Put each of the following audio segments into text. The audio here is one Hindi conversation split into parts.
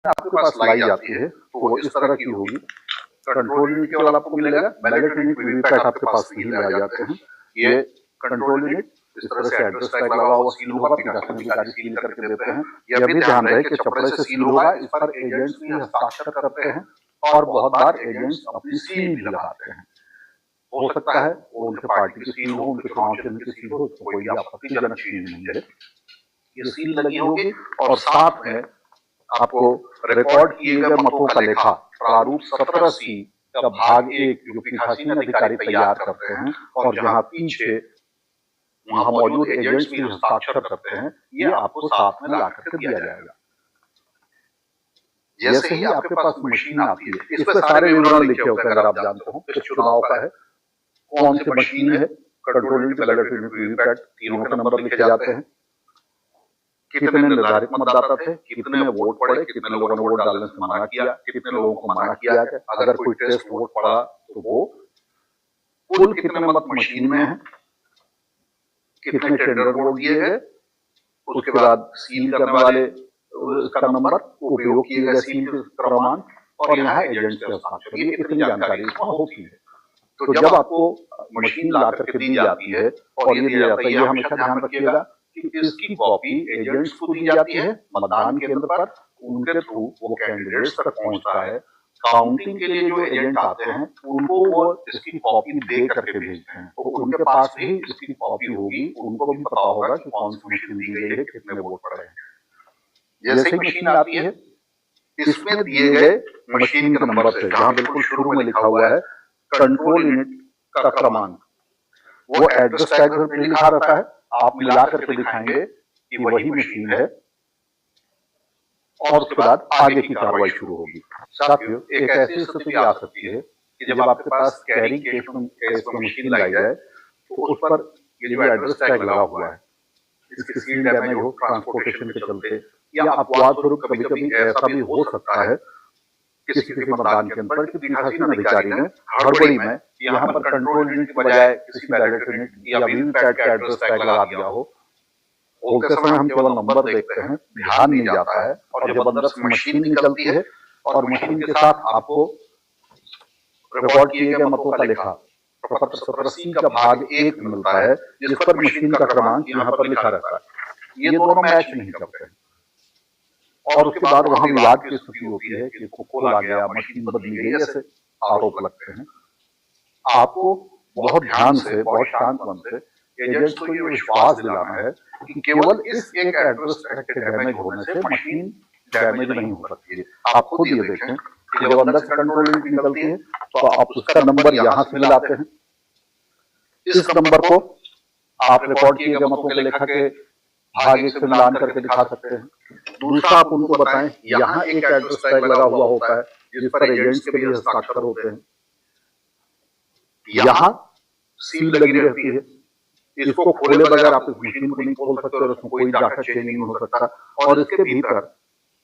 आपके पास लाई जाती है तो वो इस तरह की होगी। कंट्रोल यूनिट केवल आपको मिलेगा, बैलेट यूनिट वीवीपैट आपके पास नहीं ले जाते हैं। ये कंट्रोल यूनिट इस तरह से एड्रेस टैग लगा हुआ सील होगा, पीठासीन अधिकारी सील करके देते हैं। यह भी ध्यान रहे कि चपड़े से सील होगा, इस पर एजेंट्स भी हस्ताक्षर करते हैं और बहुत बार एजेंट्स अपनी सील भी लगाते हैं। हो सकता है वो उनके पार्टी की सील हो, उनके चुनाव चिन्ह की सील हो, इसमें कोई भी आपत्तिजनक चीज नहीं है। ये सील लगी होगी और साथ में आपको रिकॉर्ड किए गए मतों का लेखा प्रारूप 17C का भाग 1 जो पीठासीन अधिकारी तैयार करते हैं और जहां पीछे वहां मौजूद एजेंट्स भी हस्ताक्षर करते हैं, ये आपको साथ में ला करके दिया जाएगा। जैसे ही आपके पास मशीन आती है, इस पर सारे विवरण लिखे होते हैं। अगर आप जानते हो किस चुनाव का है, कौन सी मशीन है, control unit, ballot unit, VVPAT, तीनों के नंबर लिखे जाते हैं। कितने निर्धारित मतदाता थे, कितने वोट पड़े, कितने लोगों ने वोट डालने से मना किया, कितने लोगों को मना किया गया, अगर कोई टेस्ट वोट पड़ा तो वो कुल कितने मत मशीन में है, कितने टेंडर वोट दिए गए, उसके बाद सील करने वाले इसका नंबर, उपयोग किए गए सील के प्रमाण और यहाँ एजेंट के हस्ताक्षर, ये इतनी जानकारी इसमें होती है। तो जब आपको मशीन ला करके दी जाती है और ये दिया जाता है, ये हमेशा ध्यान रखिएगा कि इसकी कॉपी एजेंट्स को दी जाती है मतदान केंद्र पर, उनके थ्रू वो कैंडिडेट्स तक पहुंचता है। काउंटिंग के लिए जो एजेंट आते हैं उनको वो इसकी कॉपी दे करके भेजते हैं, तो उनके पास भी इसकी कॉपी होगी, उनको भी पता होगा कि कौन सी मशीन दी गई है, कितने वोट पड़े हैं। जैसे ही मशीन आती है, इसमें दिए गए मशीन के नंबर से, जहां बिल्कुल शुरू में लिखा हुआ है कंट्रोल यूनिट का क्रमांक, वो एड्रेस टैग पर लिखा रहता है, आप मिला करके दिखाएंगे कि वही मशीन है और उसके बाद आगे की कार्रवाई शुरू होगी। साथियों, एक ऐसी स्थिति आ सकती है कि जब आपके पास कैरिंग केस में मशीन लाई जाए तो उस पर ये जो एड्रेस टैग लगा हुआ है, इसकी सील डैमेज हो ट्रांसपोर्टेशन के चलते, या अपवाद स्वरूप कभी कभी ऐसा भी हो सकता है किसी मतदान केंद्र पर कि पीठासीन अधिकारी ने हड़बड़ी में यहाँ पर कंट्रोल यूनिट की बजाय किसी बैलेट यूनिट या वीवीपैट का एड्रेस टैग लगा दिया हो। बोलते समय हम केवल नंबर देखते हैं, ध्यान नहीं जाता है, और जब अंदर से मशीन निकलती है और मशीन के साथ आपको रिकॉर्ड किए गए मतों का लेखा प्रपत्र 17C का भाग 1 मिलता है, जिस पर मशीन का क्रमांक यहाँ पर लिखा रहता है, ये दोनों मैच नहीं करते हैं और उसके बाद वहां विवाद की स्थिति होती है कि खोला गया, मशीन बदली गई, ऐसे आरोप लगते हैं। आपको बहुत ध्यान से, बहुत शांत मन से एजेंट्स को ये विश्वास दिलाना है कि केवल इस एक एड्रेस टैग के डैमेज होने से मशीन डैमेज नहीं हो सकती है। आप खुद ये देखें कि जब अंदर से कंट्रोल यूनिट निकलती है तो आप उसका नंबर यहां से मिलाते हैं, इस नंबर को आप रिकॉर्ड किए गए मतों के लेखा के भाग 1 से मिलान करके दिखा सकते हैं। दूसरा, आप उनको बताएं यहाँ एक एड्रेस टैग लगा हुआ होता है जिस पर एजेंट्स के भी हस्ताक्षर होते हैं, यहाँ सील लगी रहती है, इसको खोले बगैर आप इस मशीन को नहीं खोल सकते और इसमें कोई डाटा चेंज नहीं हो सकता, और इसके भीतर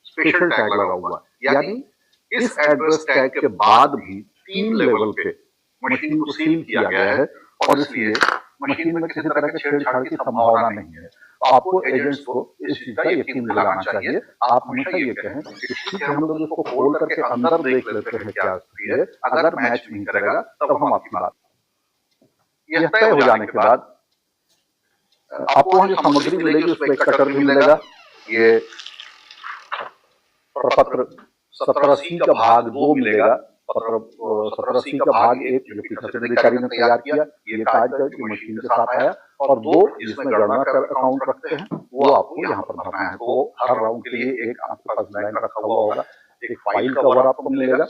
स्पेशल टैग लगा हुआ है, यानी इस एड्रेस टैग के बाद भी 3 लेवल पे मशीन को सील किया गया है और इसलिए मशीन में किसी तरह के छेड़छाड़ की संभावना नहीं है। आपको एजेंट्स को इस चीज का यकीन दिलाना चाहिए। आप हमेशा ये कहें कि ठीक है, हम लोग इसको खोल करके अंदर देख लेते हैं क्या स्थिति है, अगर मैच नहीं करेगा तब हम आपकी बात, यह तय हो जाने के बाद आपको वहां जो सामग्री मिलेगी उसमें एक कटर भी मिलेगा। ये प्रपत्र 17C का भाग 2 मिलेगा, पत्र 17C का भाग 1 जो पीठासीन अधिकारी ने तैयार किया, ये कागज जो मशीन के साथ आया, और 2 जिसमें गणना कर अकाउंट रखते हैं, वो आपको यहाँ पर भरना है। तो हर राउंड के लिए एक आपके पास ब्लैंक रखा हुआ होगा, एक फाइल कवर आपको मिलेगा,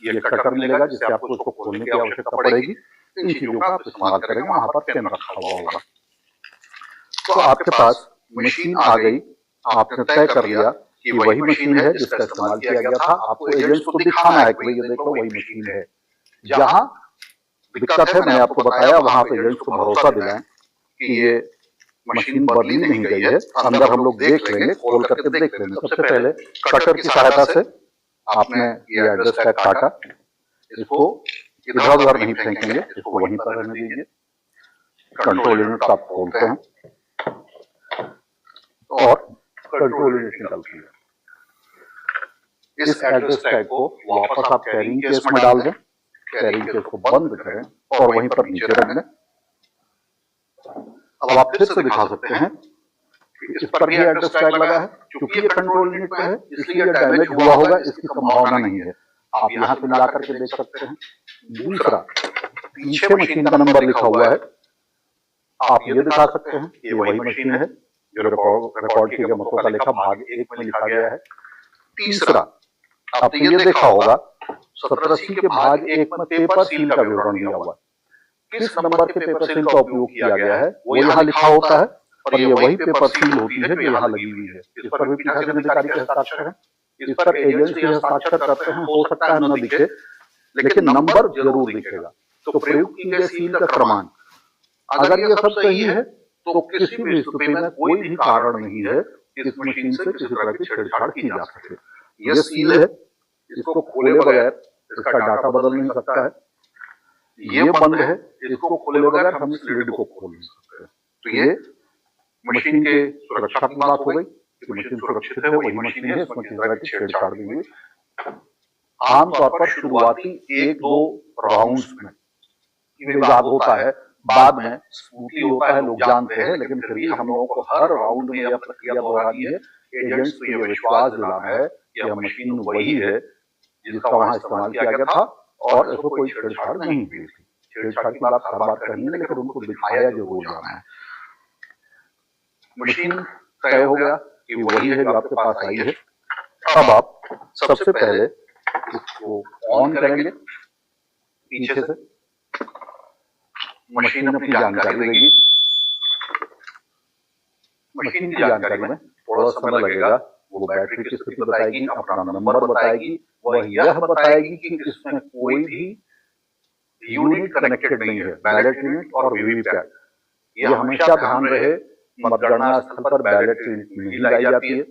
ये कटर मिलेगा जिससे आपको उसको खोलने की आवश्यकता पड़ेगी। इन चीजों का आप इस्तेमाल करेंगे, वहां पर पेन रखा हुआ होगा। तो आपके पास मशीन आ गई, आपने तय कर लिया कि वही मशीन है जिसका इस्तेमाल किया गया था। आपको एजेंट्स को दिखाना है कि ये देखो वही मशीन है। जहां दिक्कत है मैंने आपको बताया, वहां पे एजेंट्स को भरोसा दिलाएं कि ये मशीन बदली नहीं गई है, अंदर हम लोग देख लेंगे, खोल करके देख लेंगे। सबसे पहले कटर की सहायता से आपने ये एड्रेस टैग काटा, इसको इधर उधर नहीं फेंकेंगे, इसको वहीं पर रहने दीजिए। कंट्रोल यूनिट को आप खोलते हैं और कंट्रोल यूनिट निकलती है। इस एड्रेस टैग को वापस आप कैरिंग केस में डाल दें, कैरिंग केस को बंद करें और वहीं पर नीचे रख दें। अब आप फिर से दिखा सकते हैं कि इस पर भी एड्रेस टैग लगा है। चूंकि ये कंट्रोल यूनिट पे है इसलिए ये डैमेज हुआ होगा, इसकी संभावना नहीं है। आप यहाँ से मिला करके देख सकते हैं। दूसरा, पीछे मशीन का नंबर लिखा हुआ है, आप ये दिखा सकते हैं ये वही मशीन है जो रिकॉर्ड किए गए मतों का लेखा भाग 1 में लिखा गया है। तीसरा, आपने ये देखा होगा 1780 के भाग 1 में पेपर सील का विवरण दिया हुआ है। किस नंबर के पेपर सील का उपयोग किया गया है वो यहाँ लिखा होता है और ये वही पेपर सील होती है जो यहाँ लगी हुई है। इस पर भी पीठासीन अधिकारी के हस्ताक्षर है। इस पर एजेंसी हस्ताक्षर करते हैं, हो सकता है न दिखे लेकिन नंबर जरूर दिखेगा। तो प्रयुक्त की गई सील का क्रमांक, अगर ये सब सही है तो किसी भी स्थिति में कोई भी कारण नहीं है इस मशीन से किसी तरह की छेड़छाड़ की जा सके। ये सील है, इसको खोले बगैर इसका डाटा बदल नहीं सकता है। ये बंद है, इसको खोले बगैर हम इस लिड को खोल नहीं सकते। तो ये मशीन के सुरक्षा की बात हो गई कि मशीन सुरक्षित है, वही मशीन है, इसमें किसी तरह की छेड़छाड़ नहीं हुई। आमतौर पर शुरुआती 1-2 राउंड्स में विवाद होता है, बाद में स्मूथली होता है, लोग जानते हैं, लेकिन फिर भी हम लोगों को हर राउंड में यह प्रक्रिया दोहरानी है। एजेंट्स को यह विश्वास दिलाना है कि यह मशीन वही है जिसका वहां इस्तेमाल किया गया था और इसको कोई छेड़छाड़ नहीं हुई थी। छेड़छाड़ की बात हर बार करनी है लेकिन उनको दिखाया जरूर जाना है। मशीन तय हो गया कि वही है जो आपके पास आई है। अब आप सबसे पहले इसको ऑन करेंगे पीछे से, मशीन अपनी जानकारी देगी। मशीन की जानकारी में थोड़ा समय लगेगा, वो बैटरी की स्थिति बताएगी, अपना नंबर बताएगी, वह यह बताएगी कि इसमें कोई भी यूनिट कनेक्टेड नहीं है, बैलेट यूनिट और वीवीपैट। यह हमेशा ध्यान रहे, मतगणना स्थल पर बैलेट यूनिट नहीं लाई जाती है,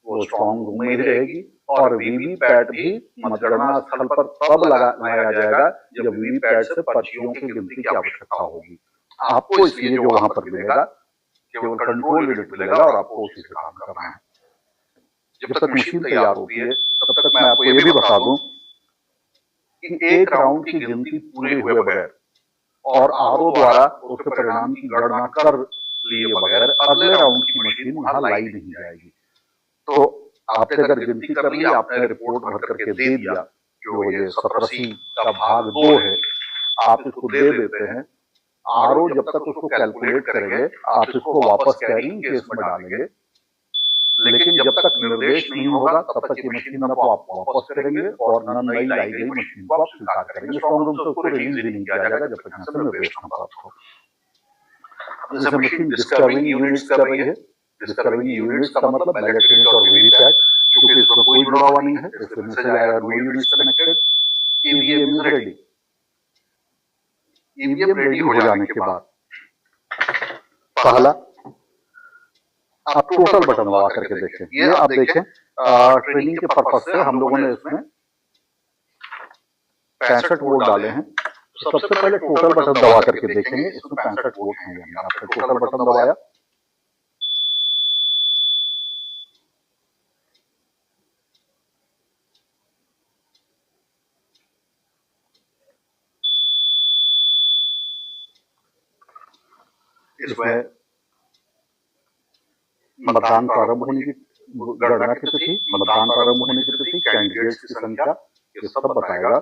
वो स्ट्रॉन्ग रूम में ही रहेगी और वीवीपैट भी मतगणना स्थल पर तब लगाया जाएगा जब वीवीपैट से पर्चियों की गिनती की आवश्यकता होगी। आपको इसलिए जो वहां पर मिलेगा केवल कंट्रोल यूनिट मिलेगा और आपको उसी से काम करना है। जब तक मशीन तैयार होती है तब तक मैं आपको ये भी बता दूं कि एक राउंड की गिनती पूरी हुए बगैर और आरओ द्वारा उसके परिणाम की गणना कर लिए बगैर अगले राउंड की मशीन वहां लाई नहीं जाएगी। तो आपने अगर गिनती कर ली, आपने रिपोर्ट भर करके दे दिया, जो ये 1780 का भाग 2 है, आप इसको दे देते हैं। आरओ जब तक उसको कैलकुलेट करेंगे आप इसको वापस कैरिंग केस में डालेंगे, लेकिन जब तक निर्देश नहीं होगा तब तक ये मशीन न तो आप वापस करेंगे और न नई लाई गई मशीन को आप स्वीकार करेंगे। स्ट्रॉन्ग रूम से उसको रिलीज भी नहीं किया जाएगा जब तक यहाँ से निर्देश न प्राप्त हो। जैसे मशीन डिस्टर्बिंग यूनिट्स कर रही है, डिस्टर्बिंग यूनिट्स का मतलब बैलेट यूनिट और वीवीपैट, क्योंकि इसमें कोई जुड़ा हुआ नहीं है, इसमें मैसेज आएगा no units connected, EVM is ready. EVM ready हो जाने के बाद पहला आप टोटल बटन दबा करके देखें। ये आप देखें ट्रेनिंग के पर्पस से हम लोगों ने इसमें 65 वोल्ट डाले हैं। सबसे पहले टोटल बटन दबा करके देखेंगे, इसमें 65 वोल्ट हैं या नहीं। आपने टोटल बटन दबाया, इसमें मतदान प्रारंभ होने की गणना की तिथि, मतदान प्रारंभ होने की तिथि, कैंडिडेट्स की संख्या, ये सब बताएगा।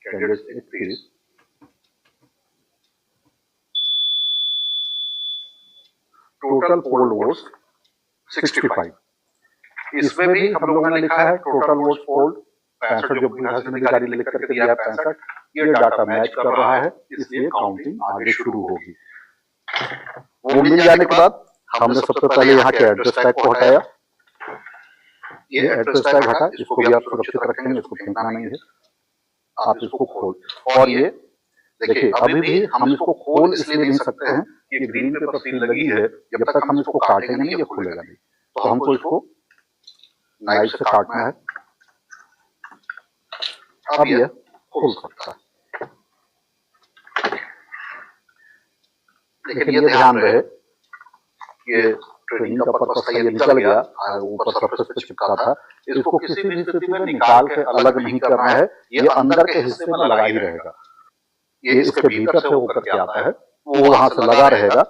Candidates 31, total polled votes 65। इसमें भी हम लोगों ने लिखा है टोटल वोट्स पोल्ड 65, जो पीठासीन अधिकारी ने लिख करके दिया है 65। ये डाटा मैच कर रहा है, इसलिए काउंटिंग आगे शुरू होगी। वो मिल जाने के बाद हमने सबसे पहले यहाँ के एड्रेस टैग को हटाया। ये एड्रेस टैग हटा, इसको भी आप सुरक्षित रखेंगे, इसको फेंकना नहीं है। आप इसको खोल, और ये देखिए अभी भी हम इसको खोल इसलिए नहीं सकते हैं कि ग्रीन पेपर सील लगी है, जब तक हम इसको काटेंगे नहीं ये खुलेगा नहीं। तो हमको इसको नाइफ से काटना है। अब यह खुल सकता है, लेकिन ये ध्यान रहे ये ट्रेनिंग का पर्पस था, ये निकल गया, ऊपर सरफेस पे चिपका था, इसको किसी भी स्थिति में निकाल के अलग नहीं करना है, ये अंदर के हिस्से में लगा ही रहेगा। ये इसके भीतर से होकर के आता है, वो वहां से लगा रहेगा।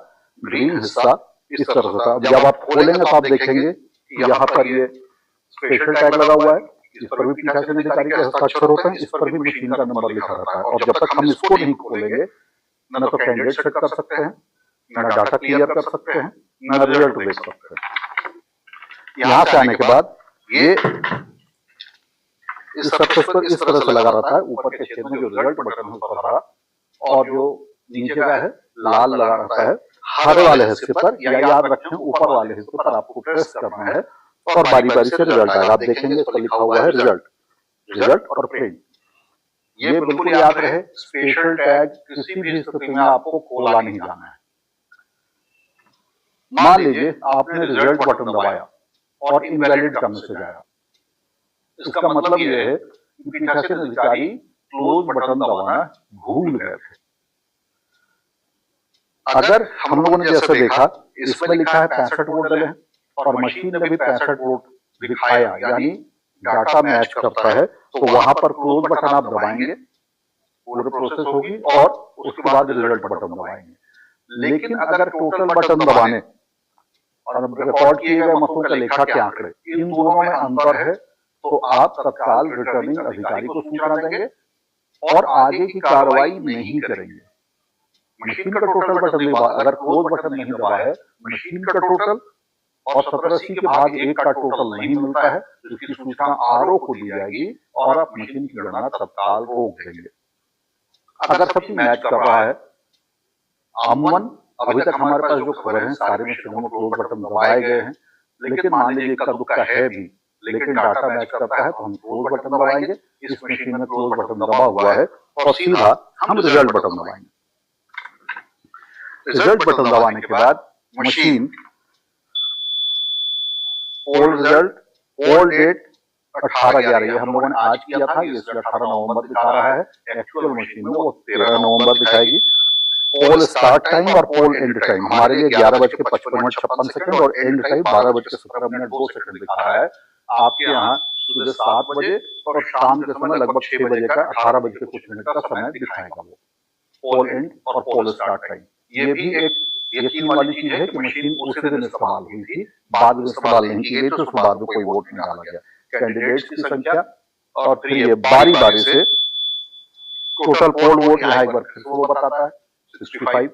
ग्रीन हिस्सा इस तरह से था। जब आप खोलेंगे तो आप देखेंगे यहाँ पर ये स्पेशल टैग लगा हुआ है, इस पर भी पीठासीन अधिकारी के हस्ताक्षर होते हैं, इस पर भी मशीन का नंबर लिखा रहता है। और जब तक हम इसको नहीं खोलेंगे, न तो कैंडिडेट सेट कर सकते हैं, न डाटा क्लियर कर सकते हैं, न रिजल्ट देख सकते हैं। यहाँ से आने के बाद ये इस सरफेस पर इस तरह से लगा रहता है, ऊपर के छेद में जो रिजल्ट बटन है उस पर हरा, और जो नीचे का है लाल लगा रहता है। हरे वाले हिस्से पर, या याद रखें ऊपर वाले हिस्से पर आपको प्रेस करना है और बारी बारी से रिजल्ट आएगा। आप देखेंगे इस पर लिखा हुआ है रिजल्ट, रिजल्ट और प्रिंट। ये बिल्कुल याद रहे, स्पेशल टैग किसी भी स्थिति में आपको खोला नहीं जाना है। मान लीजिए आपने रिजल्ट बटन दबाया और इनवैलिड का मैसेज आया, इसका मतलब यह है कि पीठासीन अधिकारी क्लोज बटन दबाना भूल गए थे। अगर हम लोगों ने जैसे देखा, इसमें लिखा है 65 वोट डले हैं और मशीन ने भी 65 वोट दिखाया, यानी डाटा मैच करता है, तो वहां पर क्लोज बटन आप दबाएंगे, पूरी प्रोसेस होगी और उसके बाद रिजल्ट बटन दबाएंगे। लेकिन अगर टोटल बटन दबाने और रिकॉर्ड किए गए मतों के लेखा के आंकड़े, इन दोनों में अंतर है, तो आप तत्काल रिटर्निंग अधिकारी को सूचना देंगे और आगे की कार्रवाई नहीं करेंगे। मशीन का टोटल बटन नहीं दबा, अगर क्लोज बटन नहीं दबा है, मशीन का टोटल और 17C के भाग 1 का टोटल नहीं मिलता है, इसकी सूचना आरओ को दी जाएगी और आप मशीन की गणना तत्काल रोक देंगे। अगर सब चीज मैच कर रहा है, अमूमन अभी तक हमारे पास जो खबर है सारे मशीनों में क्लोज बटन दबाए गए हैं, लेकिन मान लीजिए इक्का दुक्का है भी, लेकिन डाटा मैच करता है तो हम क्लोज बटन दबाएंगे। इस मशीन में क्लोज बटन दबा हुआ है और सीधा हम रिजल्ट बटन दबाएंगे। रिजल्ट बटन दबाने के बाद मशीन पोल रिजल्ट, पोल डेट 18/11, ये हम लोगों ने आज किया था, ये 18 नवंबर दिखा रहा है। एक्चुअल मशीन में वो 13 नवंबर दिखाएगी। पोल स्टार्ट टाइम और पोल एंड टाइम हमारे लिए 11:55 और एंड टाइम 12:17 दिखा रहा है। आपके यहाँ सुबह 7 बजे और शाम के समय लगभग 6 बजे का 18 बजे कुछ मिनट का समय दिखाएगा वो पोल एंड और पोल स्टार्ट टाइम। ये भी एक यकीन वाली चीज है कि मशीन उसी दिन इस्तेमाल हुई थी, बाद में इस्तेमाल नहीं की गई, तो उसके बाद में कोई वोट नहीं डाला गया। कैंडिडेट्स की संख्या और फिर ये बारी बारी से टोटल पोल वोट यहाँ एक बार फिर से वो बताता है 65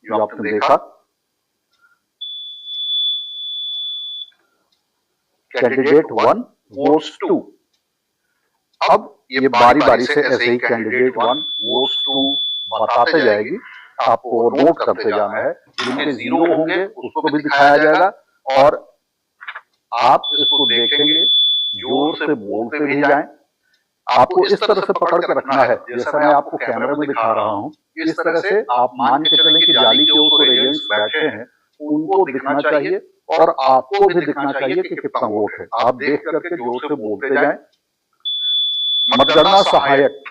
जो आपने देखा। Candidate 1 votes 2। अब ये बारी बारी से ऐसे ही कैंडिडेट 1 वोट्स 2 बताते जाएगी, आपको नोट करते जाना है। जिनके 0 होंगे उसको भी दिखाया जाएगा और आप इसको देखेंगे, जोर से बोलते भी जाएं। आपको इस तरह से पकड़ के रखना है जैसा मैं आपको कैमरे में दिखा रहा हूं। इस तरह से आप मान के चलें कि जाली के ऊपर एजेंट्स बैठे हैं, उनको दिखना चाहिए और आपको भी दिखना चाहिए कि कितना वोट है। आप देख करके जोर से बोलते जाएं। मतगणना सहायक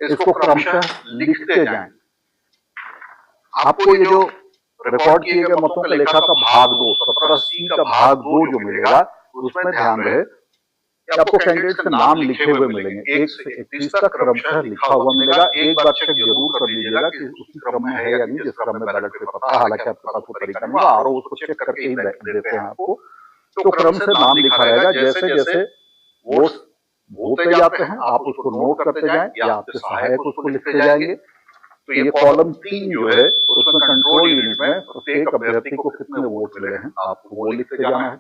इसको क्रमशः लिखते जाएं। आपको ये जो रिकॉर्ड किए गए मतों के लेखा का भाग 2, 17C का भाग 2 जो मिलेगा, उसमें ध्यान रहे कि आपको कैंडिडेट के नाम लिखे हुए मिलेंगे, 1 से 31 तक क्रमशः लिखा हुआ मिलेगा। एक बार चेक जरूर कर लीजिएगा कि उसी क्रम में है या नहीं जिस क्रम में बैलेट पेपर था। हालांकि आपके पास वो तरीका नहीं है, आरओ उसको चेक करके ही देते हैं आपको। तो क्रम से नाम लिखा रहेगा। जैसे जैसे वोट होते जाते हैं आप उसको नोट करते जाएं या आपके सहायक उसको लिखते जाएंगे। तो ये कॉलम 3 जो है उसमें कंट्रोल यूनिट में प्रत्येक अभ्यर्थी को कितने वोट मिले हैं आपको वो लिखते जाना है।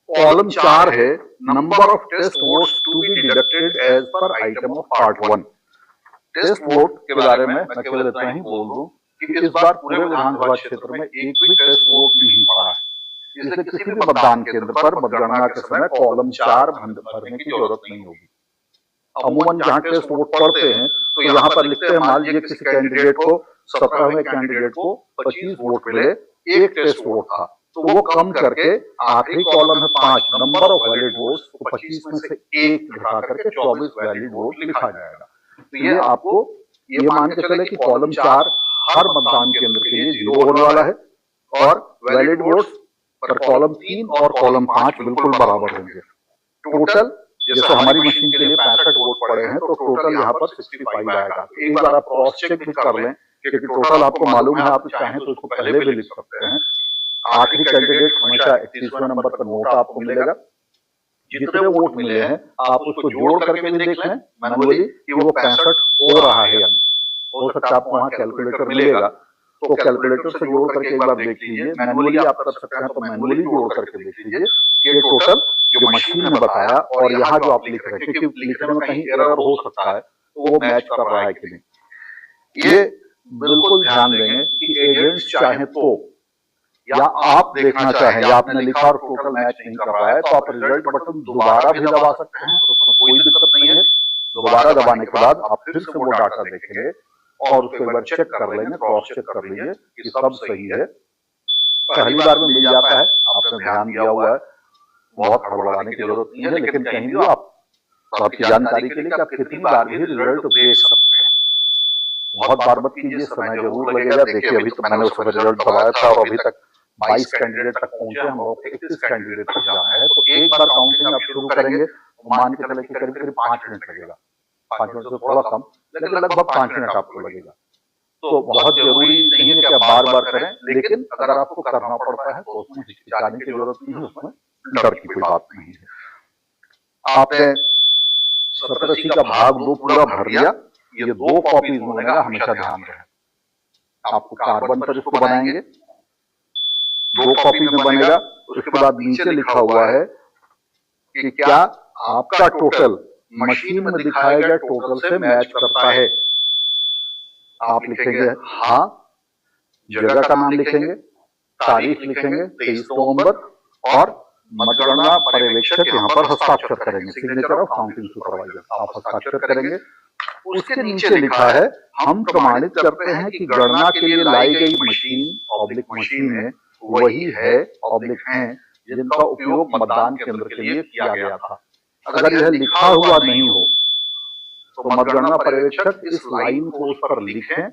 कॉलम 4 है number of test votes to be deducted as per item of part 1। Test vote के बारे में मैं केवल इतना ही बोल दूं कि इस बार पूरे विधानसभा क्षेत्र में एक भी टेस्ट वोट नहीं पड़ा है, इसलिए किसी भी मतदान केंद्र पर मतगणना के समय कॉलम 4 भरने की जरूरत नहीं होगी। अमूमन जहां टेस्ट वोट पड़ते हैं तो यहाँ पर लिखते हैं, मान लीजिए किसी कैंडिडेट को 17वें कैंडिडेट को 25 वोट मिले, एक टेस्ट वोट था, तो वो कम करके आखिरी कॉलम है 5 नंबर ऑफ वैलिड वोट्स को 25 में से 1 घटा करके 24 वैलिड वोट लिखा जाएगा। तो ये आपको ये मान के चले कि कॉलम 4 हर मतदान केंद्र के लिए 0 होने वाला है, और वैलिड वोट्स पर कॉलम 3 और कॉलम 5 बिल्कुल बराबर होंगे। टोटल जैसे हमारी मशीन के लिए 65 वोट पड़े हैं तो टोटल यहाँ पर 65 आएगा। एक बार आप क्रॉस चेक भी कर लें क्योंकि टोटल आपको मालूम है, आप चाहें तो इसको पहले भी लिख सकते हैं। आखिरी कैंडिडेट हमेशा 31वें नंबर पर नोट आपको मिलेगा। जितने वोट मिले हैं आप उसको जोड़ करके भी देख लें मैनुअली कि वो 65 हो रहा है या नहीं। हो सकता है आपको वहाँ कैलकुलेटर मिलेगा तो कैलकुलेटर से जोड़ करके एक बार देख लीजिए। मैनुअली आप कर सकते हैं तो मैनुअली जोड़ करके देख लीजिए ये टोटल जो मशीन ने बताया और यहाँ जो आप लिख रहे हैं, क्योंकि लिखने में कहीं एरर हो सकता है तो वो मैच कर रहा है कि नहीं। ये बिल्कुल ध्यान देंगे कि एजेंट्स चाहे तो या आप देखना चाहें या आपने लिखा और टोटल मैच नहीं कर रहा है तो आप रिजल्ट बटन दोबारा भी दबा सकते हैं, उसमें कोई दिक्कत नहीं है। दोबारा दबाने के बाद आप फिर से वो डाटा देखेंगे और उसको एक बार चेक कर लेंगे, क्रॉस चेक कर लीजिए कि सब सही है। पहली बार में मिल जाता है, आपने ध्यान दिया हुआ है, बहुत हड़बड़ाने की जरूरत नहीं है। लेकिन कहीं भी आप आपकी जानकारी के लिए कि आप कितनी बार भी रिजल्ट देख सकते हैं। बहुत बार मत कीजिए, समय जरूर लगेगा। देखिए अभी तो मैंने उस समय रिजल्ट दबाया था और अभी तक 22 कैंडिडेट तक पहुंचे, हम लोग 31 कैंडिडेट तक जाना है। तो एक बार काउंटिंग आप शुरू करेंगे तो मान के चले कि करीब करीब 5 मिनट लगेगा, 5 मिनट से थोड़ा कम, लेकिन लगभग 5 मिनट आपको लगेगा। तो बहुत जरूरी नहीं है कि आप बार बार करें, लेकिन अगर आपको करना पड़ता है तो उसमें हिचकिचाने की जरूरत नहीं है, उसमें डर की कोई बात नहीं है। आपने 17C का भाग 2 पूरा भर लिया, ये 2 कॉपीज में बनेगा, हमेशा ध्यान रहे। आपको कार्बन पर इसको बनाएंगे, 2 कॉपी में बनेगा। उसके बाद नीचे लिखा हुआ है कि क्या आपका टोटल मशीन में दिखाए गए टोटल से मैच करता है। आप लिखेंगे हाँ, जगह का नाम लिखेंगे, तारीख लिखेंगे 23 नवंबर और मतगणना पर्यवेक्षक यहाँ पर हस्ताक्षर करेंगे, सिग्नेचर ऑफ काउंटिंग सुपरवाइजर, आप हस्ताक्षर करेंगे। उसके नीचे लिखा है हम प्रमाणित करते हैं कि गणना के लिए लाई गई मशीन ऑब्लिक मशीन है वही है ऑब्लिक हैं जिनका उपयोग मतदान केंद्र के लिए किया गया था। अगर यह लिखा हुआ नहीं हो तो मतगणना पर्यवेक्षक इस लाइन को उस पर लिखें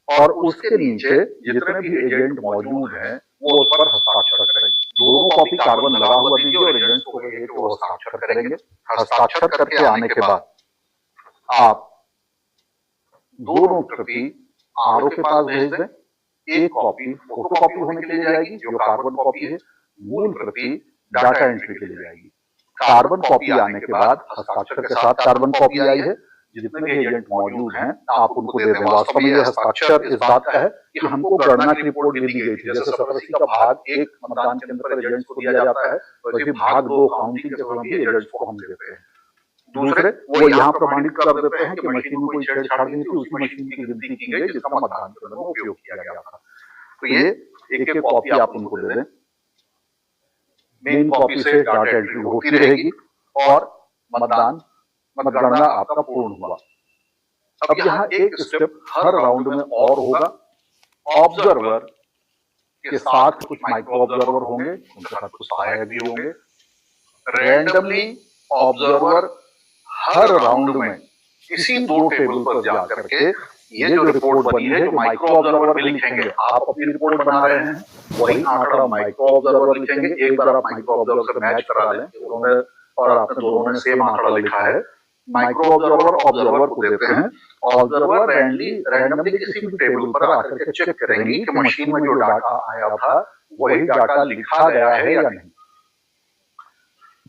और उसके नीचे जितने भी एजेंट मौजूद हैं वो उस पर हस्ताक्षर करेंगे। दोनों कॉपी कार्बन लगा हुआ दीजिए और एजेंट्स को कहिए कि वो हस्ताक्षर करेंगे। हस्ताक्षर करके आने के बाद आप दोनों प्रति आरओ के पास भेज दें। एक कॉपी फोटो कॉपी होने के लिए जाएगी जो कार्बन कॉपी है, मूल प्रति डाटा एंट्री के लिए जाएगी। कार्बन कॉपी आने के बाद हस्ताक्षर के साथ कार्बन कॉपी आई है, जितने भी एजेंट मौजूद हैं आप उनको दे दें। वास्तव में यह हस्ताक्षर इस बात का है कि हमको गणना की रिपोर्ट भी दी गई थी। जैसे 17C का भाग 1 मतदान केंद्र पर एजेंट्स को दिया जाता है, वैसे भाग 2 काउंटिंग के समय भी एजेंट्स को हम देते हैं। दूसरे वो यहाँ प्रमाणित कर देते हैं कि मशीन में कोई छेड़छाड़ नहीं थी, उसी मशीन की गिनती की गई जिसका मतदान केंद्र में उपयोग किया गया था। तो ये एक कॉपी आप उनको दे दें। मेन कॉपी से डाटा एंट्री होती रहेगी और मतगणना आपका पूर्ण हुआ। अब यहाँ एक स्टेप हर राउंड में और होगा। ऑब्जर्वर के साथ कुछ माइक्रो ऑब्जर्वर होंगे, उनके साथ कुछ सहायक भी होंगे। रैंडमली ऑब्जर्वर हर राउंड में किसी 2 टेबल पर जाकर के ये जो रिपोर्ट बनी है, जो माइक्रो ऑब्जर्वर भी लिखेंगे, आप अपनी रिपोर्ट बना रहे हैं वही आंकड़ा माइक्रो ऑब्जर्वर लिखेंगे। एक बार आप माइक्रो ऑब्जर्वर से मैच करा लें, उन्होंने और आपने दोनों ने सेम आंकड़ा लिखा है। माइक्रो ऑब्जर्वर ऑब्जर्वर को देते हैं। ऑब्जर्वर रैंडमली किसी भी टेबल पर आकर के चेक करेंगी कि मशीन में जो डाटा आया था वही डाटा लिखा गया है या नहीं।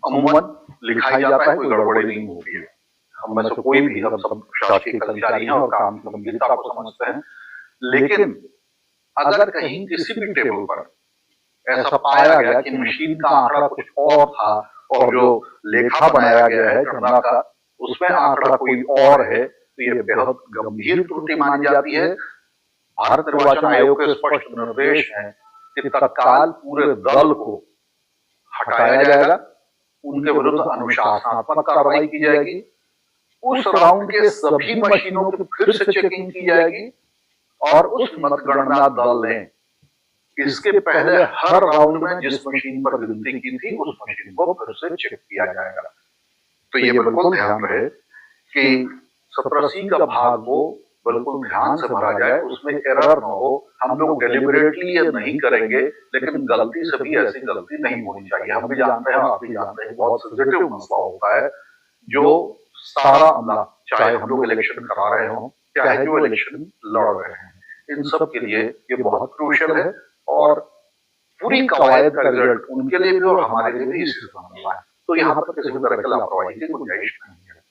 अमूमन लिखा ही जाता है, कोई गड़बड़ी नहीं होती है। हम में से कोई भी, हम सब शासकीय कर्मचारी हैं और काम की गंभीरता को समझते हैं। लेकिन अगर कहीं किसी भी टेबल पर ऐसा पाया गया कि मशीन का आंकड़ा कुछ और था और जो लेखा बनाया गया है गणना का उसमें आंकड़ा कोई और है, तो ये बेहद गंभीर त्रुटि मानी जाती है। भारत निर्वाचन आयोग के स्पष्ट निर्देश हैं कि तत्काल पूरे दल को हटाया जाएगा, उनके विरुद्ध अनुशासनात्मक कार्रवाई की जाएगी। उस राउंड के सभी मशीनों की फिर से चेकिंग की जाएगी और उस मतगणना दल ने इसके पहले हर राउंड में जिस मशीन पर गिनती की थी उस मशीन को फिर से चेक किया जाएगा। तो ये बिल्कुल ध्यान रहे कि 17C का भाग 2 बिल्कुल ध्यान से भरा जाए, उसमें एरर न हो। हम लोग डेलिबरेटली ये नहीं करेंगे, लेकिन गलती से भी ऐसी गलती नहीं होनी चाहिए। हम भी जानते हैं, आप भी जानते हैं, बहुत सेंसिटिव मसला होता है जो सारा अमला, चाहे हम लोग इलेक्शन करा रहे हों, चाहे जो इलेक्शन लड़ रहे हैं, इन सब के लिए ये बहुत क्रूशियल है। और पूरी कवायद का रिजल्ट उनके लिए भी और हमारे लिए भी इसी से होने वाला है। तो यहाँ पर किसी तरह की लापरवाही की गुंजाइश नहीं है।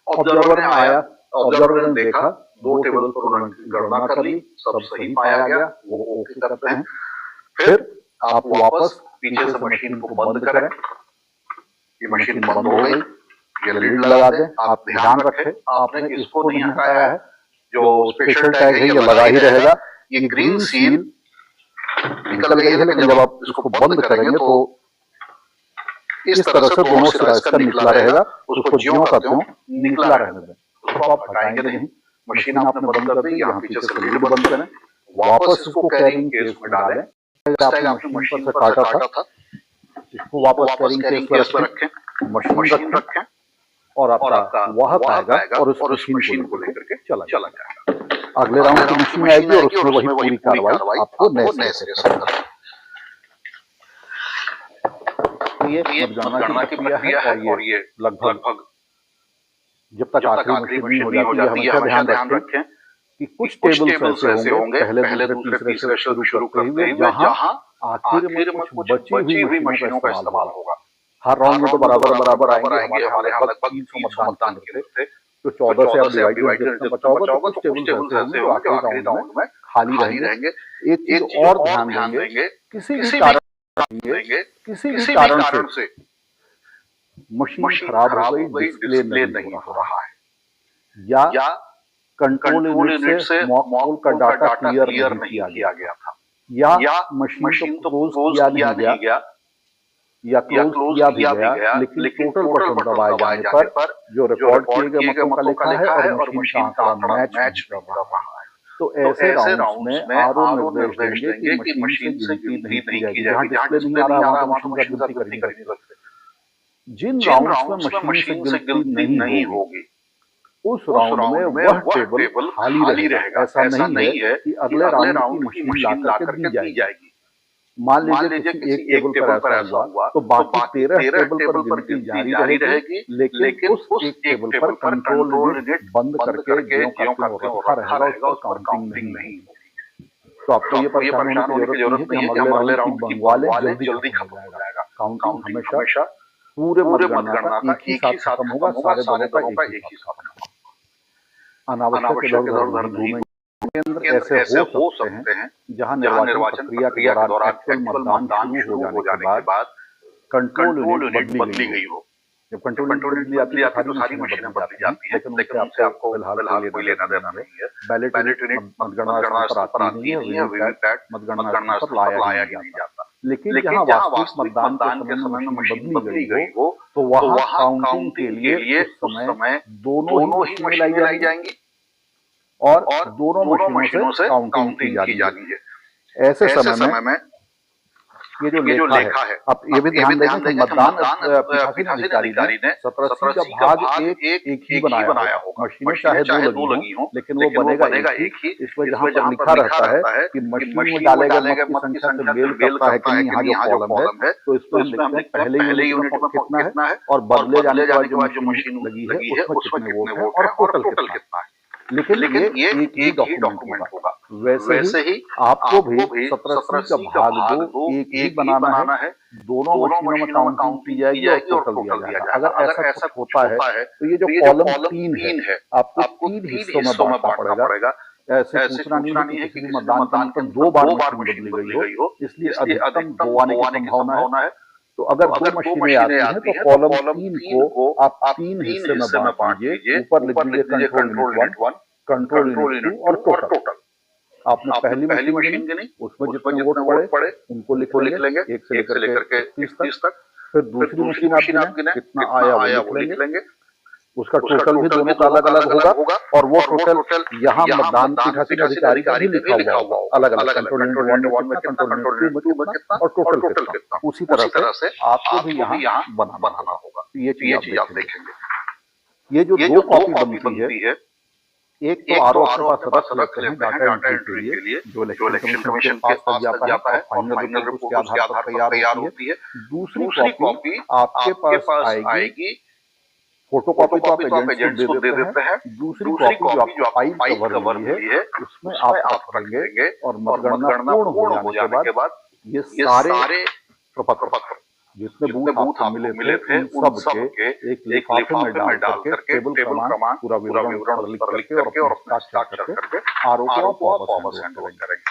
ऑब्जर्वर ने आया, ऑब्जर्वर ने देखा, 2 टेबल पर उन्होंने गणना कर ली, सब सही पाया गया, वो ओके करते हैं। फिर आप वापस पीछे से मशीन को बंद करें। ये मशीन बंद हो गई, ये लीड लगा दें। आप ध्यान रखें, आपने इसको नहीं हटाया है, जो स्पेशल टैग है ये लगा ही रहेगा। ये ग्रीन सील निकल गई है, लेकिन जब आप इसको बंद करेंगे तो इस तरह से दोनों सिरा इसका निकला रहेगा। उसको ज्यों का त्यों निकला रहने दें, उसको आप हटाएंगे नहीं। मशीन आपने बंद कर दी, यहाँ पीछे से लीड बंद करें, वापस इसको कैरिंग केस में डालें। आपने मशीन पर से काटा था, इसको वापस कैरिंग केस में रखें, मशीन रखें, और आपका वाहक आएगा और उस मशीन को लेकर के चला जाएगा। अगले राउंड की मशीन आएगी और उसमें वही पूरी कार्रवाई आपको नए सिरे से करनी है। ये मतगणना की प्रक्रिया है और ये लगभग जब तक आखिरी मशीन नहीं हो जाती है, हमेशा ध्यान रखें कि कुछ टेबल्स ऐसे होंगे पहले दूसरे तीसरे शुरू करते हुए जहां आखिर में कुछ बची हुई मशीनों का इस्तेमाल होगा। हर राउंड में तो बराबर आएंगे। हमारे यहाँ लगभग 300 मतदान केंद्र थे, तो 14 से आप डिवाइड करके बचा होगा, तो कुछ टेबल्स ऐसे होंगे जो आखिरी राउंड में खाली रहेंगे। एक चीज और ध्यान देंगे, किसी भी कारण से मशीन खराब हो गई, डिस्प्ले नहीं हो रहा है, या कंट्रोल यूनिट से मॉक का डाटा क्लियर नहीं किया गया था, या मशीन तो क्लोज किया नहीं गया या क्लोज किया भी गया, लेकिन टोटल बटन दबाए जाने पर जो रिकॉर्ड किए गए मतों का लिखा है और मशीन का आंकड़ा मैच कर रहा है, तो ऐसे राउंड्स में आरओ निर्देश देंगे कि मशीन से गिनती नहीं की जाएगी। जहां डिस्प्ले नहीं आ रहा वहां तो मशीन से गिनती कर नहीं सकते। जिन राउंड्स में मशीन से गिनती नहीं होगी, उस राउंड में वह टेबल खाली रहेगा। ऐसा नहीं है कि अगले राउंड की मशीन ला करके दी जाएगी। मान लीजिए किसी एक टेबल पर ऐसा हुआ तो बाकी 13 टेबल पर गिनती जारी रहेगी, लेकिन उस एक टेबल पर कंट्रोल यूनिट बंद करके ज्यों का त्यों रखा रहेगा, उस पर काउंटिंग नहीं होगी। तो आपको ये परेशान होने की जरूरत नहीं है कि हम अगले राउंड की बनवा लें, जल्दी खत्म हो जाएगा। काउंटिंग हमेशा पूरे मतगणना का एक ही साथ खत्म होगा, सारे दलों का एक ही साथ होगा। अनावश्यक इधर-उधर घूमेंगे। केंद्र ऐसे हो सकते हैं जहां निर्वाचन प्रक्रिया के दौरान एक्चुअल मतदान शुरू हो जाने के बाद कंट्रोल यूनिट बदली गई हो। जब कंट्रोल यूनिट बदली जाती है तो सारी मशीनें बदली जाती हैं, लेकिन उनसे आपको फिलहाल कोई लेना देना नहीं है। बैलेट यूनिट मतगणना पर आती नहीं है, वीवीपैट मतगणना पर लाया ही नहीं जाता। लेकिन जहां वास्तविक मतदान के समय में मशीन बदली गई हो तो वहां काउंटिंग के लिए उस समय दोनों ही मशीनें लाई जाएंगी और दोनों मशीनों से काउंटिंग की जानी है। ऐसे समय में ये जो लेखा है, अब ये भी ध्यान दें कि मतदान पीठासीन अधिकारी ने 17 का भाग एक ही बनाया होगा। मशीनें चाहे दो लगी हों, लेकिन वो बनेगा एक ही। इसमें जहां पर लिखा रहता है कि मशीन में डाले गए मत की संख्या से मेल करता है कि नहीं, यहाँ जो कॉलम है, तो इसमें हम लिखते हैं पहले यूनिट में कितना है और बदले जाने के बाद जो मशीन लगी है उसमें कितने वोट हैं और टोटल कितना है। लेकिन ये एक ही डॉक्यूमेंट होगा। वैसे ही आपको भी 17 का भाग 2 एक ही बनाना है। दोनों मशीनों में काउंटिंग की जाएगी और टोटल दिया जाएगा। अगर ऐसा होता है तो ये जो कॉलम 3 है, आपको 3 हिस्सों में बांटना पड़ेगा। ऐसे पूछना नहीं है कि किसी मतदान में 2 बार मशीन बदली गई हो, इसलिए अधिकतम 2 आने की संभावना है। तो अगर 2 मशीनें आती हैं तो कॉलम 3 को आप 3 हिस्से में बांट दीजिए। ऊपर लिख दीजिए कंट्रोल यूनिट 1, कंट्रोल यूनिट 2 और टोटल। आपने पहली मशीन गिनी, उसमें जितने वोट पड़े उनको लिख लेंगे 1 से लेकर के 30 तक। फिर दूसरी मशीन आप गिने, कितना आया वो लिख लेंगे। उसका टोटल भी दोनों का अलग अलग होगा और वो टोटल यहाँ मतदान पीठासीन अधिकारी का भी लिखा हुआ होगा अलग अलग। कंट्रोल यूनिट 1 में कितना, कंट्रोल यूनिट 2 में कितना और टोटल कितना। उसी तरह से आपको भी यहाँ बनाना होगा। ये चीज आप देखेंगे। ये जो 2 कॉपी बनती है एक तो आरओ अपने पास रख लेते हैं डाटा एंट्री के लिए, जो इलेक्शन कमीशन के पास तक जाता है और फाइनल रिपोर्ट उसके आधार पर तैयार होती है। दूसरी कॉपी आपके पास आएगी, फोटोकॉपी तो आप एजेंट्स को दे देते हैं। दूसरी कॉपी जो आपको फाइल कवर मिली है उसमें आप रख देंगे और मतगणना पूर्ण हो जाने के बाद ये सारे प्रपत्र जितने बूथ आपको मिले थे उन सब के एक लिफाफे में डाल करके टेबल क्रमांक पूरा विवरण लिख करके और हस्ताक्षर करके आरओ को आप वापस हैंड ओवर करेंगे।